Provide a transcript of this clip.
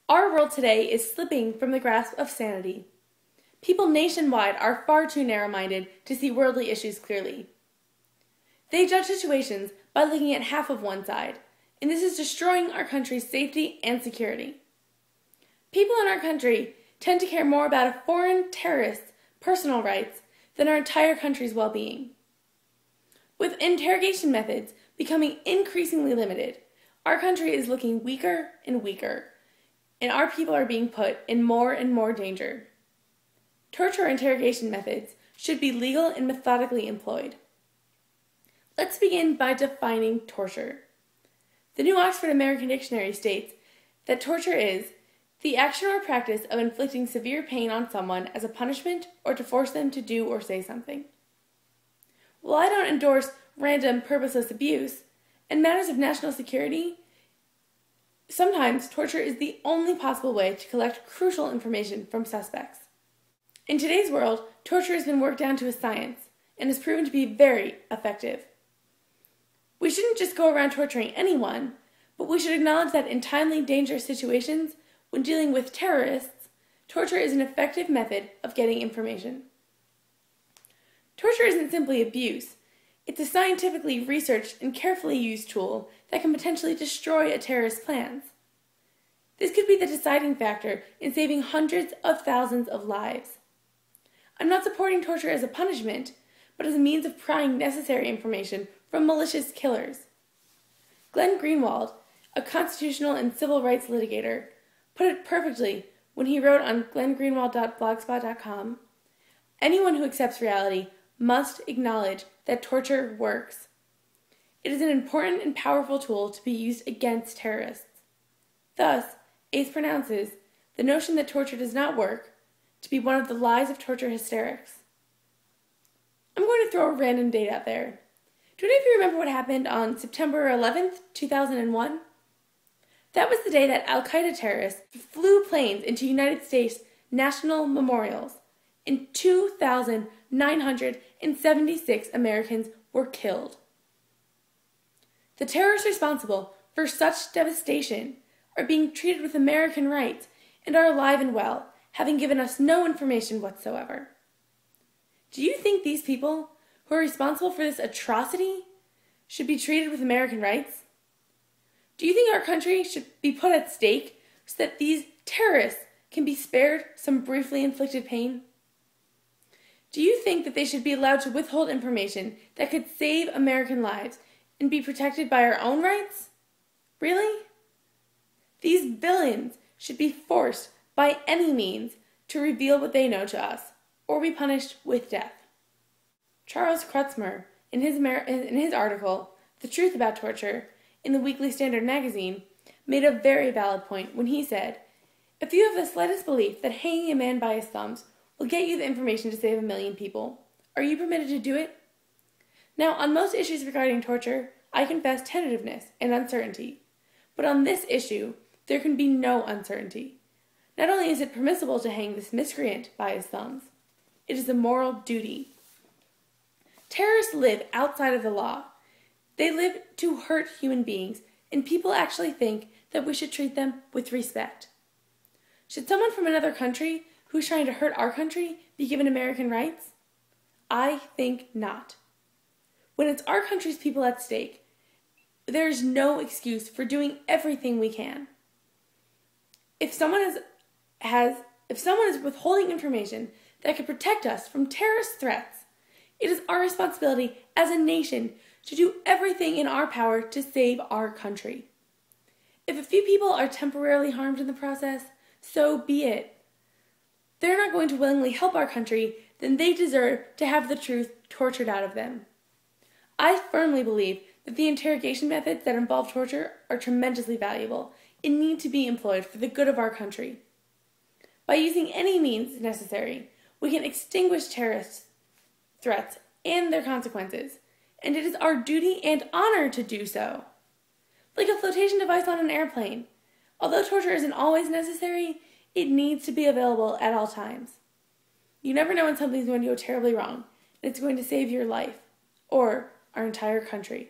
Our world today is slipping from the grasp of sanity. People nationwide are far too narrow-minded to see worldly issues clearly. They judge situations by looking at half of one side, and this is destroying our country's safety and security. People in our country tend to care more about a foreign terrorist's personal rights than our entire country's well-being. With interrogation methods becoming increasingly limited, our country is looking weaker and weaker, and our people are being put in more and more danger. Torture interrogation methods should be legal and methodically employed. Let's begin by defining torture. The New Oxford American Dictionary states that torture is the action or practice of inflicting severe pain on someone as a punishment or to force them to do or say something. While I don't endorse random, purposeless abuse, in matters of national security, sometimes torture is the only possible way to collect crucial information from suspects. In today's world, torture has been worked down to a science and has proven to be very effective. We shouldn't just go around torturing anyone, but we should acknowledge that in timely, dangerous situations, when dealing with terrorists, torture is an effective method of getting information. Torture isn't simply abuse. It's a scientifically researched and carefully used tool that can potentially destroy a terrorist's plans. This could be the deciding factor in saving hundreds of thousands of lives. I'm not supporting torture as a punishment, but as a means of prying necessary information from malicious killers. Glenn Greenwald, a constitutional and civil rights litigator, put it perfectly when he wrote on glenngreenwald.blogspot.com, "Anyone who accepts reality must acknowledge that torture works. It is an important and powerful tool to be used against terrorists." Thus, Ace pronounces the notion that torture does not work to be one of the lies of torture hysterics. I'm going to throw a random date out there. Do any of you remember what happened on September 11th, 2001? That was the day that Al-Qaeda terrorists flew planes into United States national memorials, and 2,976 Americans were killed. The terrorists responsible for such devastation are being treated with American rights and are alive and well, having given us no information whatsoever. Do you think these people who are responsible for this atrocity should be treated with American rights? Do you think our country should be put at stake so that these terrorists can be spared some briefly inflicted pain? Do you think that they should be allowed to withhold information that could save American lives and be protected by our own rights? Really? These villains should be forced by any means to reveal what they know to us, or be punished with death. Charles Krutzmer, in his article, The Truth About Torture, in the Weekly Standard magazine, made a very valid point when he said, "If you have the slightest belief that hanging a man by his thumbs will get you the information to save 1,000,000 people, are you permitted to do it?" Now, on most issues regarding torture, I confess tentativeness and uncertainty. But on this issue, there can be no uncertainty. Not only is it permissible to hang this miscreant by his thumbs, it is a moral duty. Terrorists live outside of the law. They live to hurt human beings, and people actually think that we should treat them with respect. Should someone from another country who's trying to hurt our country be given American rights? I think not. When it's our country's people at stake, there is no excuse for doing everything we can. If someone is withholding information that could protect us from terrorist threats, it is our responsibility as a nation to do everything in our power to save our country. If a few people are temporarily harmed in the process, so be it. If they're not going to willingly help our country, then they deserve to have the truth tortured out of them. I firmly believe that the interrogation methods that involve torture are tremendously valuable and need to be employed for the good of our country. By using any means necessary, we can extinguish terrorist threats and their consequences, and it is our duty and honor to do so. Like a flotation device on an airplane, although torture isn't always necessary, it needs to be available at all times. You never know when something's going to go terribly wrong, and it's going to save your life. or our entire country.